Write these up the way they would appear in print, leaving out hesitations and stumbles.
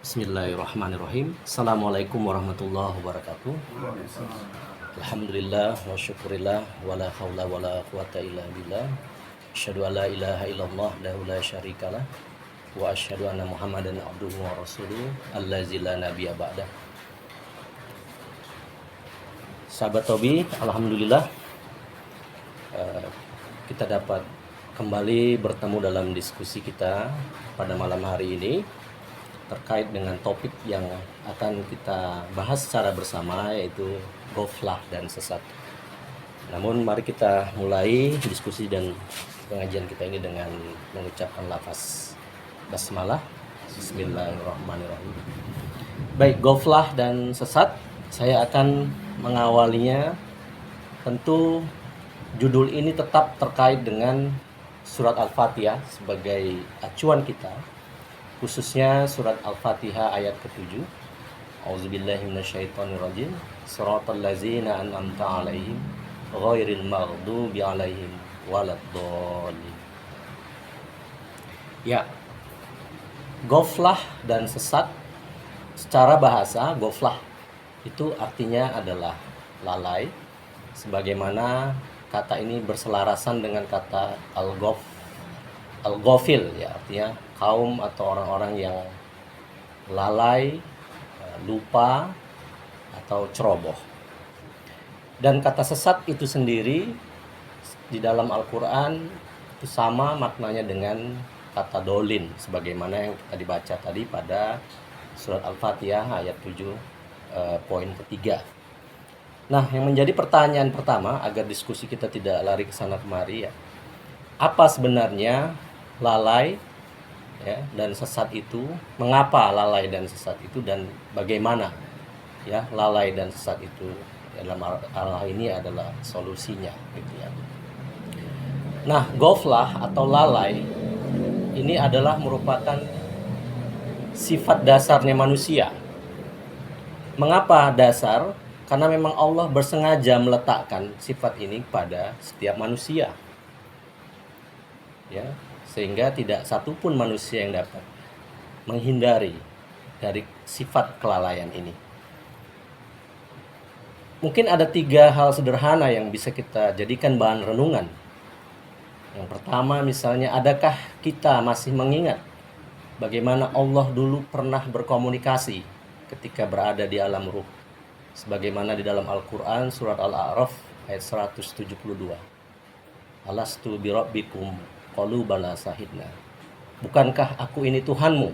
Bismillahirrahmanirrahim. Assalamualaikum warahmatullahi wabarakatuh. Alhamdulillah wa syukurillah wa la hawla wa la quwata illa billah. Asyhadu an la ilaha illallah lahu la syarikalah wa asyhadu anna Muhammadan abduhu wa rasuluh allazi la nabiyya ba'dah. Sahabat Tobi, alhamdulillah kita dapat kembali bertemu dalam diskusi kita pada malam hari ini terkait dengan topik yang akan kita bahas secara bersama, yaitu ghaflah dan sesat. Namun mari kita mulai diskusi dan pengajian kita ini dengan mengucapkan lafaz basmalah. Bismillahirrahmanirrahim. Baik, ghaflah dan sesat, saya akan mengawalinya. Tentu judul ini tetap terkait dengan surat Al-Fatihah sebagai acuan kita, khususnya surat Al-Fatihah ayat ke-7. Auzubillahi minasyaitonirrajim. Shiratal ladzina an'amta 'alaihim ghairil maghdubi 'alaihim waladdallin. Ya. Ghaflah dan sesat, secara bahasa ghaflah itu artinya adalah lalai, sebagaimana kata ini berselarasan dengan kata al-ghafil, ya, artinya kaum atau orang-orang yang lalai, lupa atau ceroboh. Dan kata sesat itu sendiri di dalam Al-Quran itu sama maknanya dengan kata dolin, sebagaimana yang kita dibaca tadi pada surat Al-Fatihah ayat 7 poin ketiga. Nah, yang menjadi pertanyaan pertama agar diskusi kita tidak lari ke sana kemari, ya, apa sebenarnya lalai, ya, dan sesat itu? Mengapa lalai dan sesat itu, dan bagaimana, ya, lalai dan sesat itu dalam hal ini adalah solusinya, gitu ya. Nah, ghaflah atau lalai ini adalah merupakan sifat dasarnya manusia. Mengapa dasar? Karena memang Allah bersengaja meletakkan sifat ini pada setiap manusia, ya, sehingga tidak satupun manusia yang dapat menghindari dari sifat kelalaian ini. Mungkin ada 3 hal sederhana yang bisa kita jadikan bahan renungan. Yang pertama, misalnya, adakah kita masih mengingat bagaimana Allah dulu pernah berkomunikasi ketika berada di alam ruh? Sebagaimana di dalam Al-Quran surat Al-A'raf ayat 172. Alastu birabbikum qalu bala sahidna. Bukankah aku ini Tuhanmu?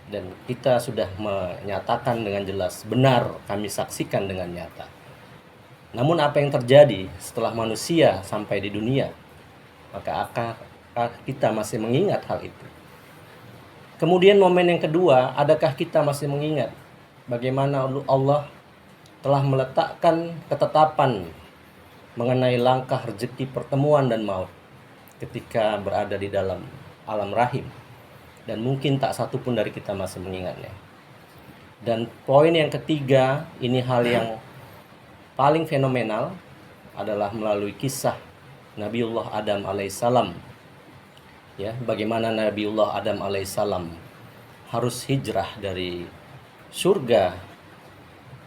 Dan kita sudah menyatakan dengan jelas, benar, kami saksikan dengan nyata. Namun apa yang terjadi setelah manusia sampai di dunia? Maka apakah kita masih mengingat hal itu? Kemudian momen yang kedua, adakah kita masih mengingat bagaimana Allah telah meletakkan ketetapan mengenai langkah rezeki, pertemuan dan maut ketika berada di dalam alam rahim? Dan mungkin tak satu pun dari kita masih mengingatnya. Dan poin yang ketiga, ini hal yang paling fenomenal, adalah melalui kisah Nabiullah Adam alaihissalam. Ya, bagaimana Nabiullah Adam alaihissalam harus hijrah dari surga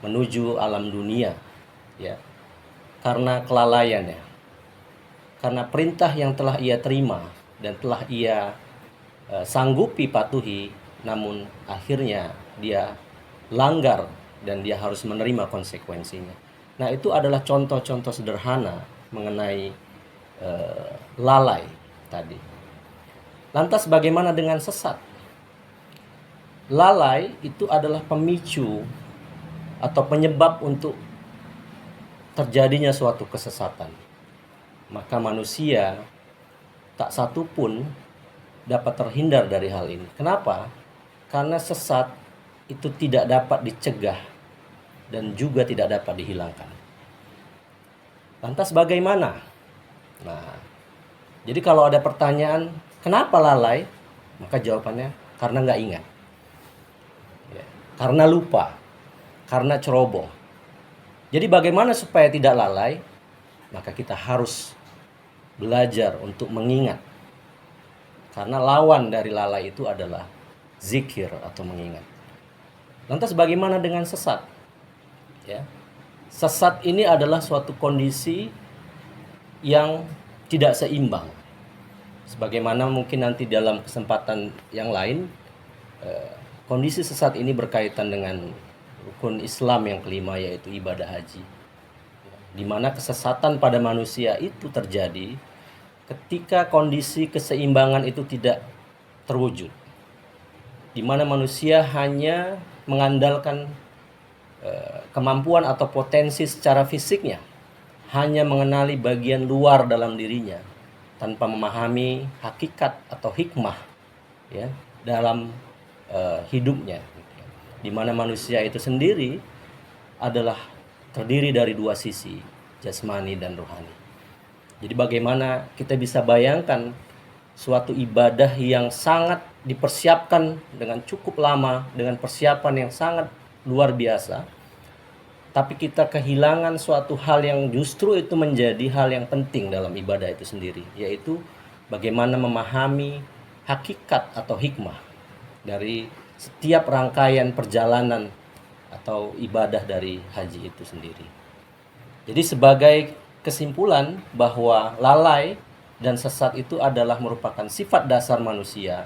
menuju alam dunia, ya, karena kelalaiannya, karena perintah yang telah ia terima dan telah ia sanggupi patuhi, namun akhirnya dia langgar dan dia harus menerima konsekuensinya. Nah, itu adalah contoh-contoh sederhana mengenai lalai tadi. Lantas bagaimana dengan sesat? Lalai itu adalah pemicu atau penyebab untuk terjadinya suatu kesesatan. Maka manusia tak satu pun dapat terhindar dari hal ini. Kenapa? Karena sesat itu tidak dapat dicegah dan juga tidak dapat dihilangkan. Lantas bagaimana? Nah, jadi kalau ada pertanyaan, kenapa lalai? Maka jawabannya, karena nggak ingat. Ya, karena lupa, karena ceroboh. Jadi bagaimana supaya tidak lalai? Maka kita harus belajar untuk mengingat. Karena lawan dari lalai itu adalah zikir atau mengingat. Lantas bagaimana dengan sesat? Ya. Sesat ini adalah suatu kondisi yang tidak seimbang. Sebagaimana mungkin nanti dalam kesempatan yang lain, kondisi sesat ini berkaitan dengan rukun Islam yang kelima, yaitu ibadah haji. Di mana kesesatan pada manusia itu terjadi ketika kondisi keseimbangan itu tidak terwujud. Di mana manusia hanya mengandalkan kemampuan atau potensi secara fisiknya, hanya mengenali bagian luar dalam dirinya tanpa memahami hakikat atau hikmah ya dalam hidupnya. Di mana manusia itu sendiri adalah terdiri dari dua sisi, jasmani dan rohani. Jadi bagaimana kita bisa bayangkan suatu ibadah yang sangat dipersiapkan dengan cukup lama, dengan persiapan yang sangat luar biasa, tapi kita kehilangan suatu hal yang justru itu menjadi hal yang penting dalam ibadah itu sendiri, yaitu bagaimana memahami hakikat atau hikmah dari setiap rangkaian perjalanan atau ibadah dari haji itu sendiri. Jadi sebagai kesimpulan bahwa lalai dan sesat itu adalah merupakan sifat dasar manusia,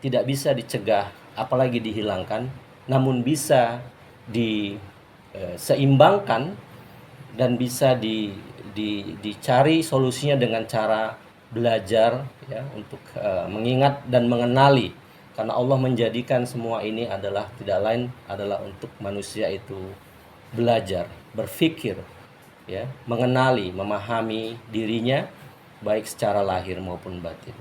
tidak bisa dicegah apalagi dihilangkan, namun bisa diseimbangkan dan bisa dicari solusinya dengan cara belajar ya, untuk mengingat dan mengenali. Karena Allah menjadikan semua ini adalah tidak lain adalah untuk manusia itu belajar, berpikir, ya, mengenali, memahami dirinya baik secara lahir maupun batin.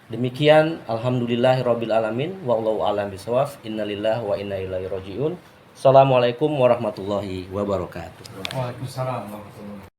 Demikian, alhamdulillahirabbil alamin, wallahu a'lam bishawab. Innalillahi wa inna ilaihi rajiun. Assalamualaikum warahmatullahi wabarakatuh. Waalaikumsalam warahmatullahi wabarakatuh.